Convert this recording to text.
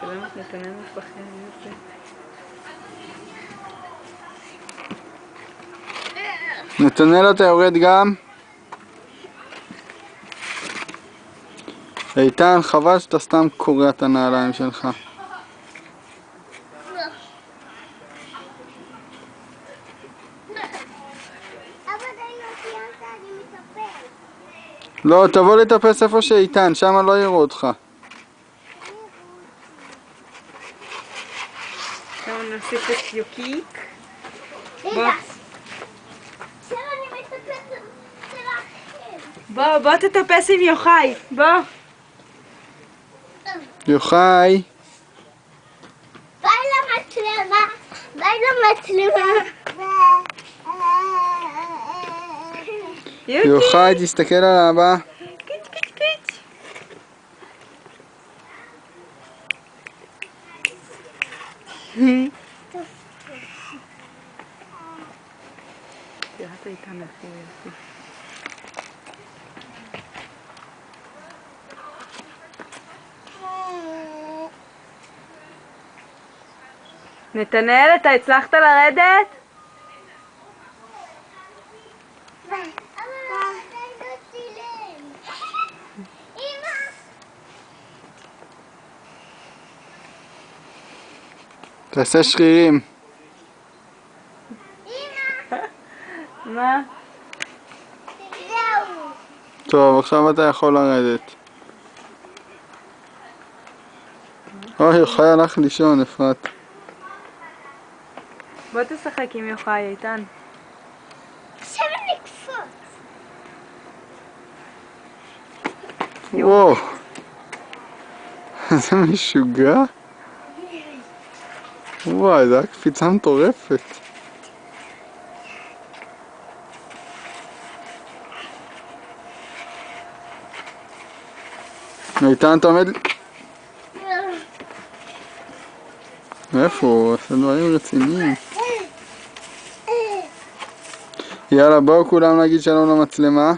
מצלמת נתנאל מפחד יופי. נתנאל, אתה יורד גם? איתן, חבל שאתה סתם קורע את הנעליים שלך. לא, תבוא לטפס איפה שאיתן, שם לא יראו אותך. עכשיו נוסיף את יוקיק. בוא תטפס עם יוחאי, בוא. יוחאי. ביי למצלמה, ביי למצלמה. יוחאי, תסתכל על האבא. קיץ' קיץ' קיץ'. תראה איתן איפה הוא יופי. נתנאל, אתה הצלחת לרדת? תעשה שרירים. מה? טוב, עכשיו אתה יכול לרדת. אוי, יוחאי הלך לישון, אפרת. בוא תשחק עם יוחאי, איתן. עכשיו נקפוץ. וואו. זה משוגע? וואי, זה היה קפיצה מטורפת. איתן, אתה עומד... איפה הוא? עושה דברים רציניים. יאללה, בואו כולם להגיד שלום למצלמה.